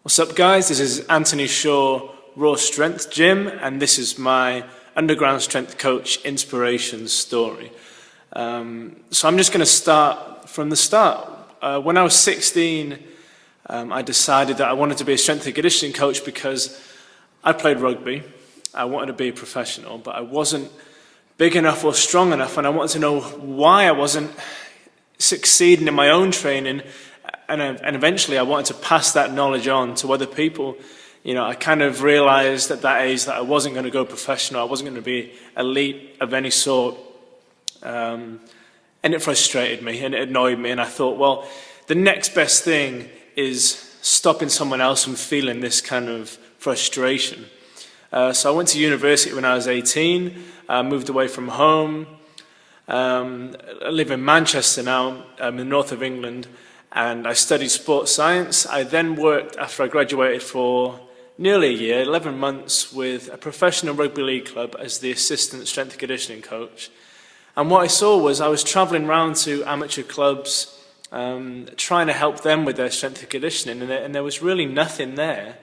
What's up, guys? This is Anthony Shaw, Raw Strength Gym, and this is my underground strength coach inspiration story. So I'm just going to start from the start. When I was 16, I decided that I wanted to be a strength and conditioning coach because I played rugby. I wanted to be a professional, but I wasn't big enough or strong enough, and I wanted to know why I wasn't succeeding in my own training. And eventually I wanted to pass that knowledge on to other people. You know, I kind of realized at that age that I wasn't going to go professional. I wasn't going to be elite of any sort. And it frustrated me and it annoyed me. And I thought, well, the next best thing is stopping someone else from feeling this kind of frustration. So I went to university when I was 18. I moved away from home. I live in Manchester now, in the north of England. And I studied sports science. I then worked, after I graduated, for nearly a year, 11 months, with a professional rugby league club as the assistant strength and conditioning coach. And what I saw was I was travelling around to amateur clubs, trying to help them with their strength and conditioning, and there was really nothing there.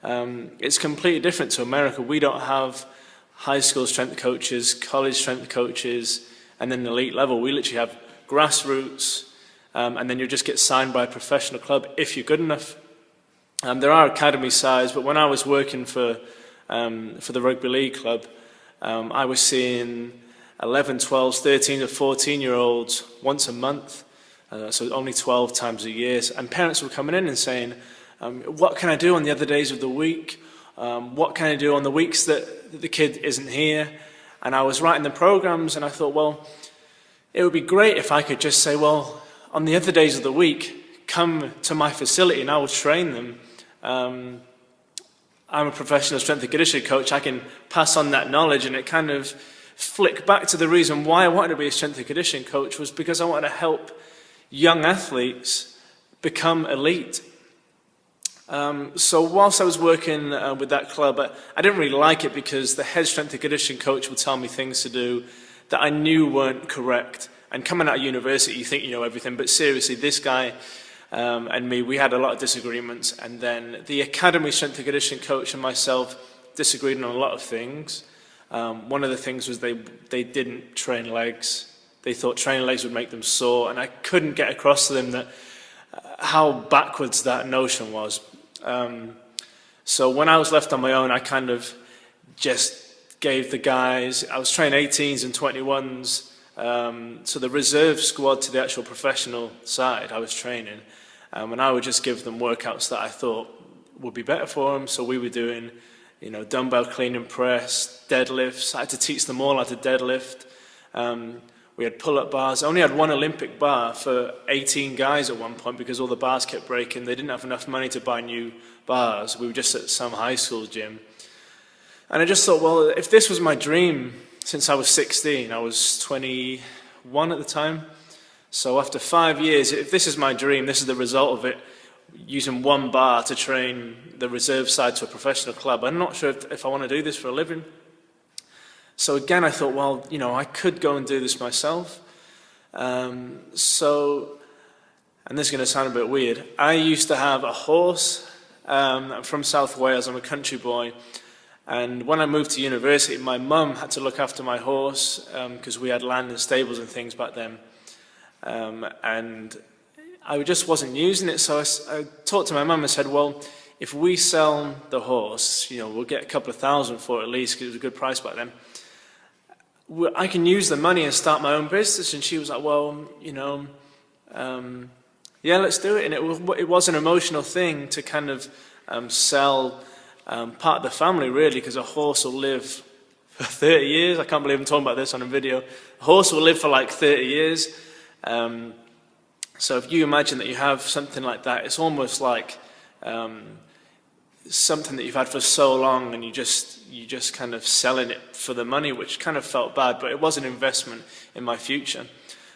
It's completely different to America. We don't have high school strength coaches, college strength coaches, and then elite level. We literally have grassroots. And then you just get signed by a professional club if you're good enough. There are academy sides, but when I was working for the rugby league club, I was seeing 11, 12, 13 to 14-year-olds once a month, so only 12 times a year. And parents were coming in and saying, what can I do on the other days of the week? What can I do on the weeks that the kid isn't here? And I was writing the programs, and I thought, well, it would be great if I could just say, well, on the other days of the week, come to my facility and I will train them. I'm a professional strength and conditioning coach. I can pass on that knowledge, and it kind of flicked back to the reason why I wanted to be a strength and conditioning coach was because I wanted to help young athletes become elite. So whilst I was working with that club, I didn't really like it because the head strength and conditioning coach would tell me things to do that I knew weren't correct. And coming out of university, you think you know everything, but seriously, this guy and me, we had a lot of disagreements. And then the academy strength and conditioning coach and myself disagreed on a lot of things. One of the things was they didn't train legs. They thought training legs would make them sore, and I couldn't get across to them that how backwards that notion was. So when I was left on my own, I kind of just gave the guys, I was training 18s and 21s, so the reserve squad to the actual professional side I was training, and I would just give them workouts that I thought would be better for them. So we were doing, you know, dumbbell clean and press, deadlifts. I had to teach them all how to deadlift. We had pull-up bars. I only had one Olympic bar for 18 guys at one point because all the bars kept breaking. They didn't have enough money to buy new bars. We were just at some high school gym. And I just thought, well, if this was my dream since I was 16, I was 21 at the time. So after 5 years, if this is my dream, this is the result of it, using one bar to train the reserve side to a professional club. I'm not sure if I want to do this for a living. So again, I thought, well, you know, I could go and do this myself. And this is going to sound a bit weird. I used to have a horse. I'm from South Wales. I'm a country boy. And when I moved to university, my mum had to look after my horse because we had land and stables and things back then. And I just wasn't using it. So I talked to my mum and said, well, if we sell the horse, you know, we'll get a couple of thousand for it at least because it was a good price back then. I can use the money and start my own business. And she was like, well, you know, yeah, let's do it. And it was an emotional thing to kind of sell part of the family, really, because a horse will live for 30 years. I can't believe I'm talking about this on a video. A horse will live for like 30 years. So if you imagine that you have something like that, it's almost like something that you've had for so long, and you just kind of selling it for the money, which kind of felt bad, but it was an investment in my future.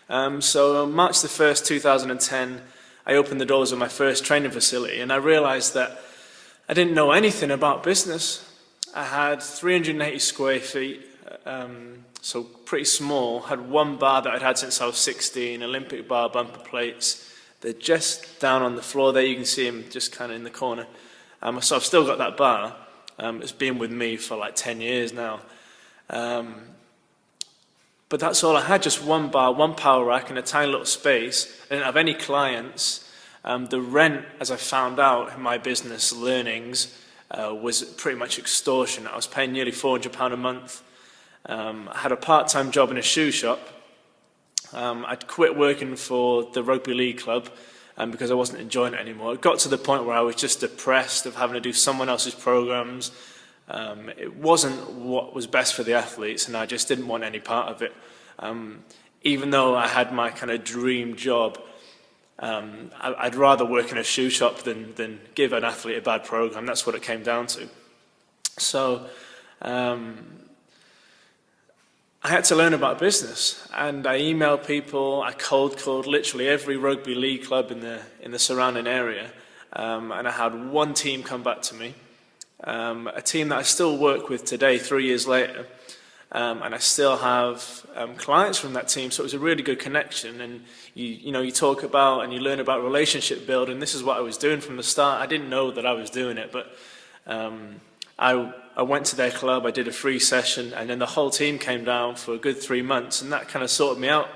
So on March the 1st, 2010, I opened the doors of my first training facility, and I realized that I didn't know anything about business. I had 380 square feet, so pretty small. Had one bar that I'd had since I was 16, Olympic bar, bumper plates. They're just down on the floor there. You can see them just kind of in the corner. So I've still got that bar. It's been with me for like 10 years now. But that's all I had, just one bar, one power rack in a tiny little space. I didn't have any clients. The rent, as I found out in my business learnings, was pretty much extortion. I was paying nearly £400 a month. I had a part-time job in a shoe shop. I'd quit working for the rugby league club because I wasn't enjoying it anymore. It got to the point where I was just depressed of having to do someone else's programs. It wasn't what was best for the athletes, and I just didn't want any part of it. Even though I had my kind of dream job, I'd rather work in a shoe shop than give an athlete a bad program. That's what it came down to. So I had to learn about business, and I emailed people. I cold called literally every rugby league club in the surrounding area, and I had one team come back to me, a team that I still work with today, 3 years later, and I still have clients from that team. So it was a really good connection. And you talk about and you learn about relationship building. This is what I was doing from the start. I didn't know that I was doing it, but I went to their club, I did a free session, and then the whole team came down for a good 3 months, and that kind of sorted me out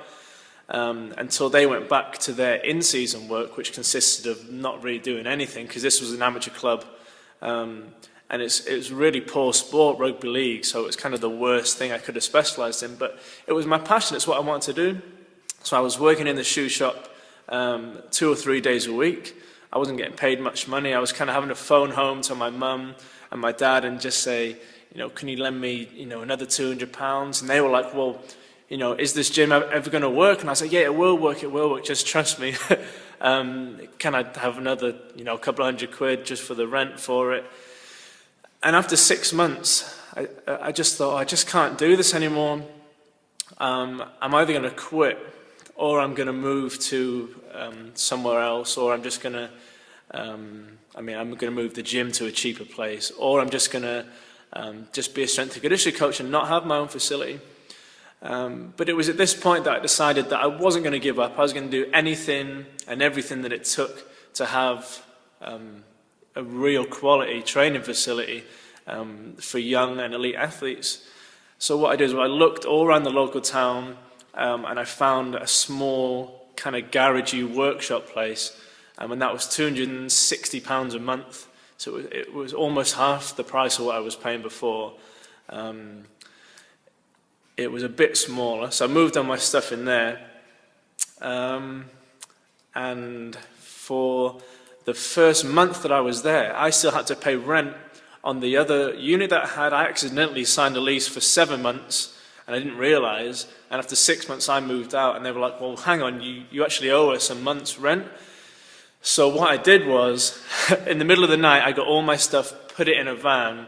until they went back to their in-season work, which consisted of not really doing anything, because this was an amateur club, and it was really poor sport, rugby league, so it was kind of the worst thing I could have specialised in, but it was my passion, it's what I wanted to do. So I was working in the shoe shop 2 or 3 days a week. I wasn't getting paid much money. I was kind of having to phone home to my mum and my dad and just say, can you lend me, another £200? And they were like, well, is this gym ever going to work? And I said, yeah, it will work, just trust me. Can I have another, a couple of £100 just for the rent for it? And after 6 months, I just thought, I just can't do this anymore. I'm either going to quit, or I'm going to move to somewhere else, or I'm just going to, I'm going to move the gym to a cheaper place, or I'm just going to just be a strength and conditioning coach and not have my own facility. But it was at this point that I decided that I wasn't going to give up. I was going to do anything and everything that it took to have a real quality training facility for young and elite athletes. So what I did was I looked all around the local town, and I found a small kind of garagey workshop place, and that was £260 a month. So it was almost half the price of what I was paying before. It was a bit smaller, so I moved all my stuff in there. And for the first month that I was there, I still had to pay rent on the other unit that I had. I accidentally signed a lease for 7 months, and I didn't realize. And after 6 months, I moved out, and they were like, well, hang on, you actually owe us a month's rent. So what I did was, in the middle of the night, I got all my stuff, put it in a van,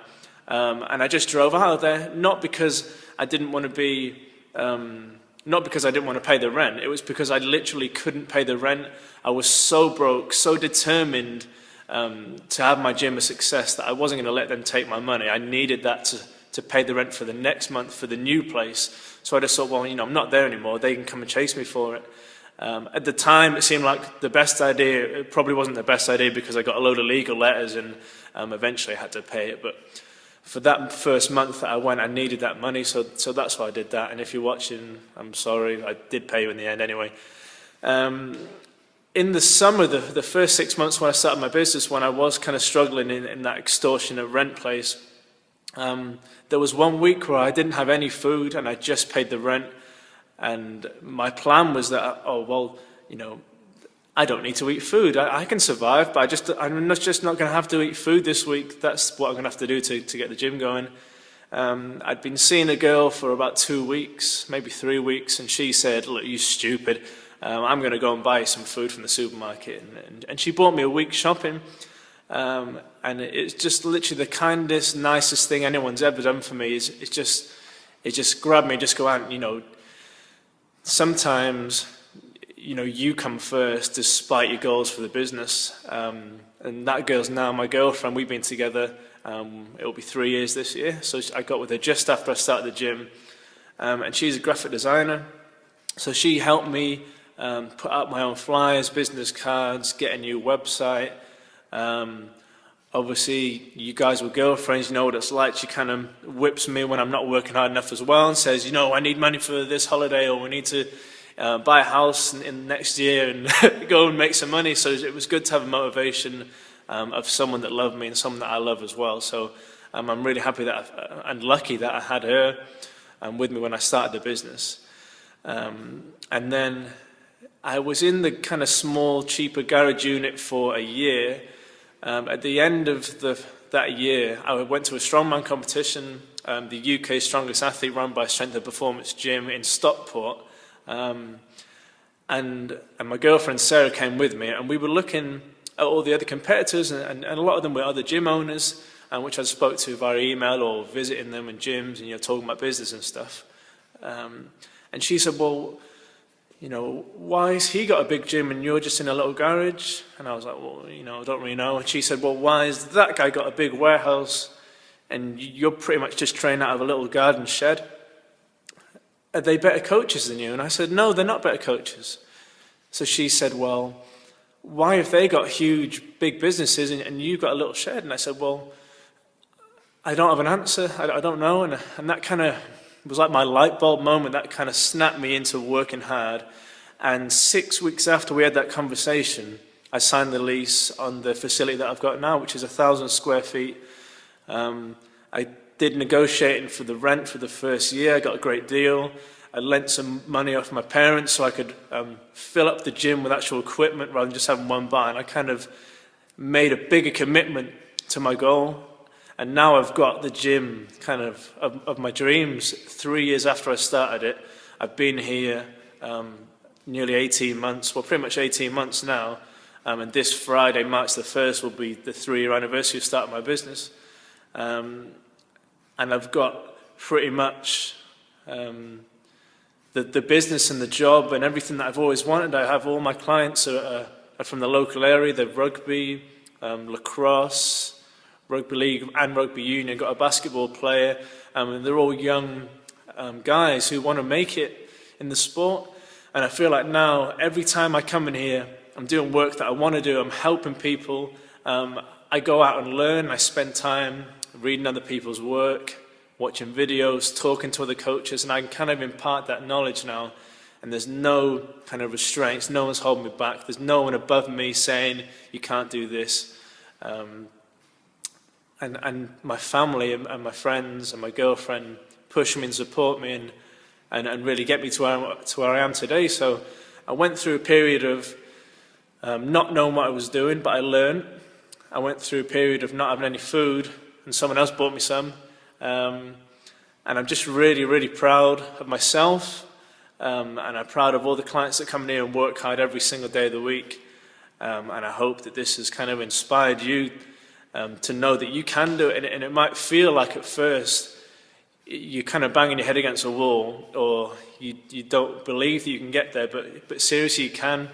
and I just drove out of there, not because I didn't want to be, not because I didn't want to pay the rent. It was because I literally couldn't pay the rent. I was so broke, so determined to have my gym a success that I wasn't going to let them take my money. I needed that to pay the rent for the next month for the new place. So I just thought, well, I'm not there anymore. They can come and chase me for it. At the time, it seemed like the best idea. It probably wasn't the best idea because I got a load of legal letters, and eventually I had to pay it. But for that first month that I went, I needed that money, so that's why I did that. And if you're watching, I'm sorry, I did pay you in the end anyway. In the summer, the first 6 months when I started my business, when I was kind of struggling in that extortionate rent place, there was 1 week where I didn't have any food and I just paid the rent. And my plan was that, I don't need to eat food. I can survive, but I'm just not going to have to eat food this week. That's what I'm going to have to do to get the gym going. I'd been seeing a girl for about 2 weeks, maybe 3 weeks, and she said, look, you stupid. I'm going to go and buy some food from the supermarket. And she bought me a week's shopping. And it's just literally the kindest, nicest thing anyone's ever done for me. It just grabbed me, just go out, sometimes, you come first despite your goals for the business. And that girl's now my girlfriend. We've been together. It'll be 3 years this year. So I got with her just after I started the gym. And she's a graphic designer. So she helped me put out my own flyers, business cards, get a new website, Obviously, you guys were girlfriends, you know what it's like. She kind of whips me when I'm not working hard enough as well and says, you know, I need money for this holiday, or we need to buy a house in next year and go and make some money. So it was good to have a motivation of someone that loved me and someone that I love as well. So I'm really happy that and lucky that I had her with me when I started the business. And then I was in the kind of small, cheaper garage unit for a year. At the end of that year, I went to a strongman competition, the UK's strongest athlete, run by Strength and Performance Gym in Stockport. And my girlfriend Sarah came with me, and we were looking at all the other competitors, and a lot of them were other gym owners, which I spoke to via email or visiting them in gyms and talking about business and stuff. And she said, well, why has he got a big gym and you're just in a little garage? And I was like, well, I don't really know. And she said, well, why has that guy got a big warehouse and you're pretty much just training out of a little garden shed? Are they better coaches than you? And I said, no, they're not better coaches. So she said, well, why have they got huge, big businesses and you've got a little shed? And I said, well, I don't have an answer. I don't know. And that kind of was like my light bulb moment. That kind of snapped me into working hard. And 6 weeks after we had that conversation, I signed the lease on the facility that I've got now, which is 1,000 square feet. I did negotiating for the rent for the first year. I got a great deal. I lent some money off my parents so I could fill up the gym with actual equipment rather than just having one bar. And I kind of made a bigger commitment to my goal. And now I've got the gym kind of my dreams. 3 years after I started it, I've been here nearly 18 months, well, pretty much 18 months now. And this Friday, March the 1st, will be the 3-year anniversary of starting my business. And I've got pretty much the business and the job and everything that I've always wanted. I have all my clients are from the local area. They're rugby, lacrosse, rugby league and rugby union. Got a basketball player, and they're all young guys who want to make it in the sport. And I feel like now, every time I come in here, I'm doing work that I want to do. I'm helping people. I go out and learn. I spend time reading other people's work, watching videos, talking to other coaches, and I can kind of impart that knowledge now. And there's no kind of restraints. No one's holding me back. There's no one above me saying, you can't do this. And my family and my friends and my girlfriend push me and support me and really get me to where I am today. So I went through a period of not knowing what I was doing, but I learned. I went through a period of not having any food, and someone else bought me some. And I'm just really, really proud of myself, and I'm proud of all the clients that come in here and work hard every single day of the week. And I hope that this has kind of inspired you to know that you can do it. And it might feel like at first you're kind of banging your head against a wall, or you don't believe that you can get there, but seriously you can.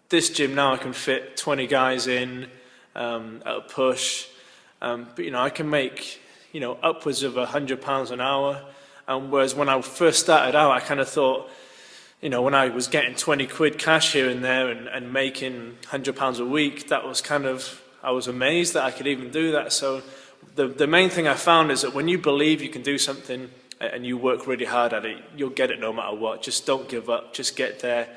This gym now, I can fit 20 guys in at a push, but I can make upwards of £100 an hour. Whereas when I first started out, I kind of thought, when I was getting 20 quid cash here and there and making £100 a week, that was kind of, I was amazed that I could even do that. So the main thing I found is that when you believe you can do something and you work really hard at it, you'll get it no matter what. Just don't give up, just get there.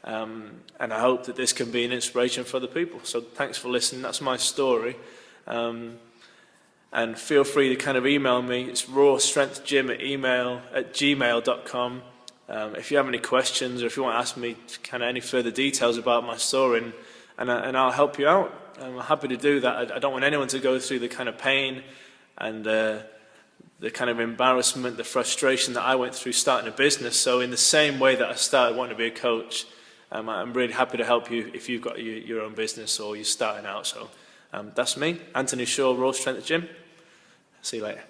And I hope that this can be an inspiration for other people. So thanks for listening. That's my story. And feel free to kind of email me. It's rawstrengthgym@gmail.com. If you have any questions, or if you want to ask me kind of any further details about my story, and I'll help you out. I'm happy to do that. I don't want anyone to go through the kind of pain and the kind of embarrassment, the frustration that I went through starting a business. So in the same way that I started wanting to be a coach, I'm really happy to help you if you've got your own business or you're starting out. So that's me, Anthony Shaw, Raw Strength Gym. See you later.